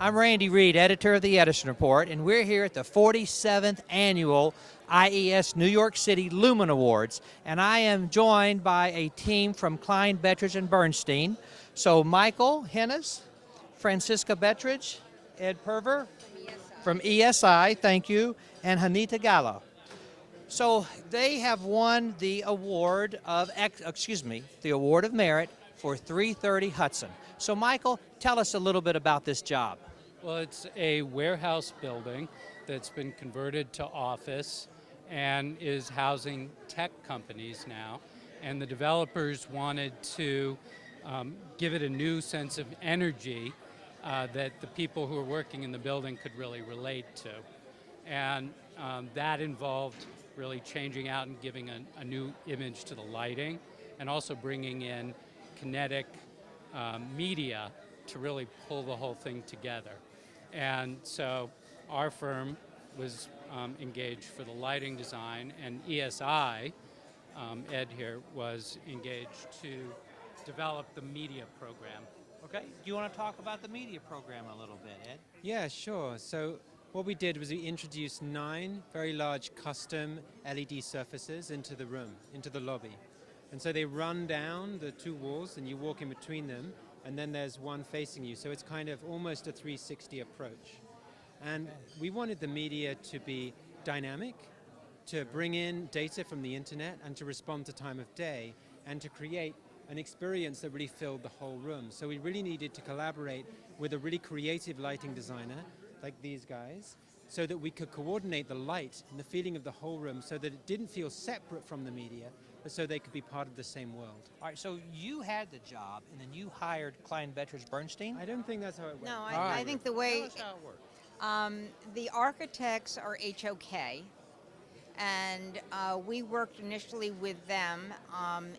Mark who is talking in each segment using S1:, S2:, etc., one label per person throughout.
S1: I'm Randy Reed, editor of the Edison Report, and we're here at the 47th Annual IES New York City Lumen Awards, and I am joined by a team from Klein, Bettridge, and Bernstein. So Michael Hennes, Francisca Bettridge, Ed Perver from ESI, thank you, and Hanita Gallo. So they have won the award of, the award of merit for 330 Hudson. So Michael, tell us a little bit about this job.
S2: Well, it's a warehouse building that's been converted to office and is housing tech companies now. And the developers wanted to give it a new sense of energy that the people who are working in the building could really relate to. And that involved really changing out and giving a new image to the lighting, and also bringing in kinetic media to really pull the whole thing together. And so our firm was engaged for the lighting design, and ESI, Ed here, was engaged to develop the media program.
S1: Okay, do you want to talk about the media program a little bit, Ed?
S3: Yeah, sure. So what we did was we introduced 9 very large custom LED surfaces into the room, into the lobby. And so they run down the 2 walls and you walk in between them, and then there's one facing you. So it's kind of almost a 360 approach. And we wanted the media to be dynamic, to bring in data from the internet and to respond to time of day, and to create an experience that really filled the whole room. So we really needed to collaborate with a really creative lighting designer, like these guys, so that we could coordinate the light and the feeling of the whole room so that it didn't feel separate from the media, but so they could be part of the same world.
S1: All right, so you had the job, and then you hired Klein, Bettridge, Bernstein?
S3: I don't think that's how it went.
S4: No, I think the way
S1: Tell us how it worked.
S4: the architects are HOK, and we worked initially with them.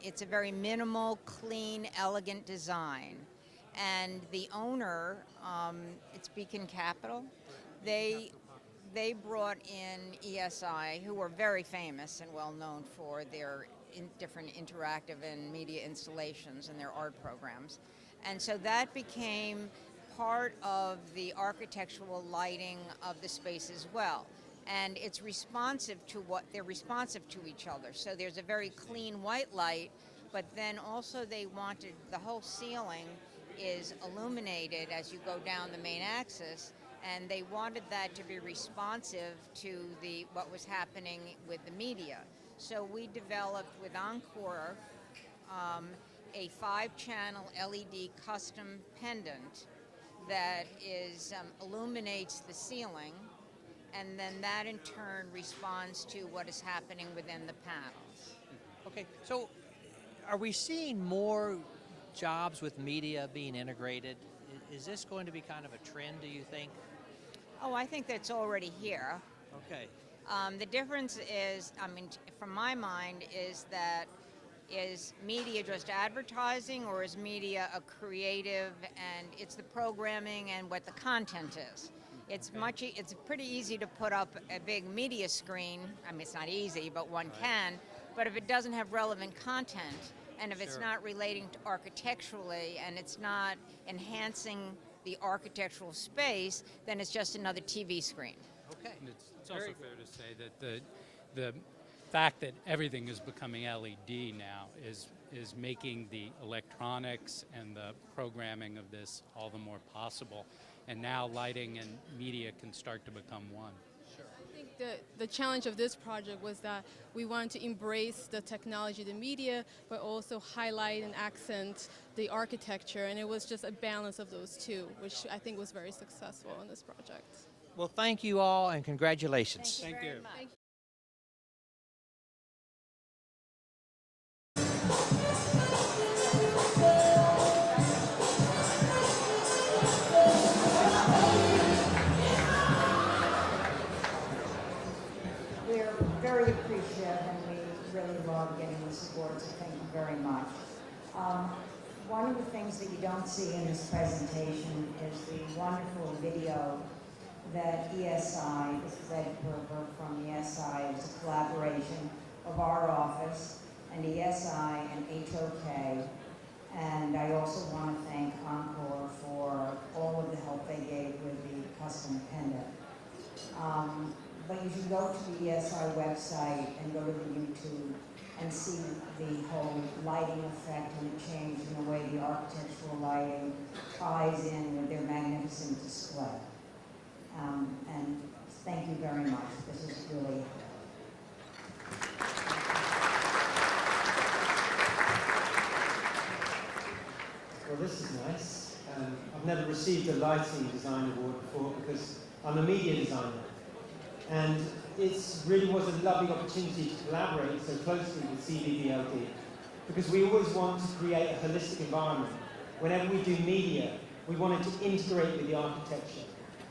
S4: It's a very minimal, clean, elegant design. And the owner, it's Beacon Capital, they brought in ESI, who were very famous and well known for their different interactive and media installations and their art programs. And so that became part of the architectural lighting of the space as well. And it's responsive to they're responsive to each other. So there's a very clean white light, but then also they wanted the whole ceiling is illuminated as you go down the main axis, and they wanted that to be responsive to what was happening with the media. So we developed with Encore a 5-channel LED custom pendant that illuminates the ceiling, and then that in turn responds to what is happening within the panels.
S1: Okay, so are we seeing more jobs with media being integrated? Is this going to be kind of a trend, do you think?
S4: Oh, I think that's already here.
S1: Okay.
S4: The difference is, from my mind, is media just advertising, or is media a creative, and it's the programming and what the content is? It's pretty easy to put up a big media screen. It's not easy, but one can. But if it doesn't have relevant content, and if it's not relating to architecturally, and it's not enhancing the architectural space, then it's just another TV screen.
S1: Okay.
S2: And it's also fair to say that the fact that everything is becoming LED now is making the electronics and the programming of this all the more possible. And now lighting and media can start to become one.
S5: I think the challenge of this project was that we wanted to embrace the technology, the media, but also highlight and accent the architecture, and it was just a balance of those two, which I think was very successful in this project.
S1: Well, thank you all, and congratulations.
S4: Thank you very much.
S6: We're very appreciative, and we really love getting this award, so thank you very much. One of the things that you don't see in this presentation is the wonderful video that ESI, this is Ed Perver from ESI, it's a collaboration of our office and ESI and HOK. And I also want to thank Encore for all of the help they gave with the custom pendant. But you should go to the ESI website and go to the YouTube and see the whole lighting effect and the change in the way the architectural lighting ties in with their magnificent display. And thank you very much. This is really
S3: Well, this is nice. I've never received a lighting design award before because I'm a media designer. And it really was a lovely opportunity to collaborate so closely with CVBLD because we always want to create a holistic environment. Whenever we do media, we want it to integrate with the architecture.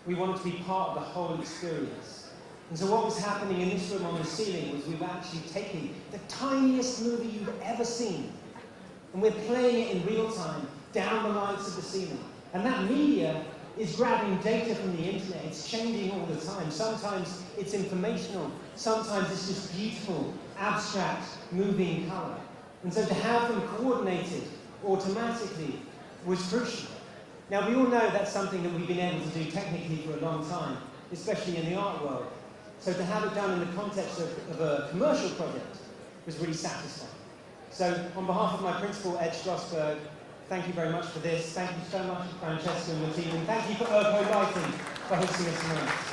S3: We want it to be part of the whole experience. And so what was happening in this room on the ceiling was we were actually taking the tiniest movie you've ever seen and we're playing it in real time down the lights of the ceiling. And that media is grabbing data from the internet. It's changing all the time. Sometimes it's informational. Sometimes it's just beautiful, abstract, moving color. And so to have them coordinated automatically was crucial. Now, we all know that's something that we've been able to do technically for a long time, especially in the art world. So to have it done in the context of a commercial project was really satisfying. So on behalf of my principal, Ed Strasberg, thank you very much for this. Thank you so much, Francesca and the team. And thank you for Urco Lighting for hosting us tonight.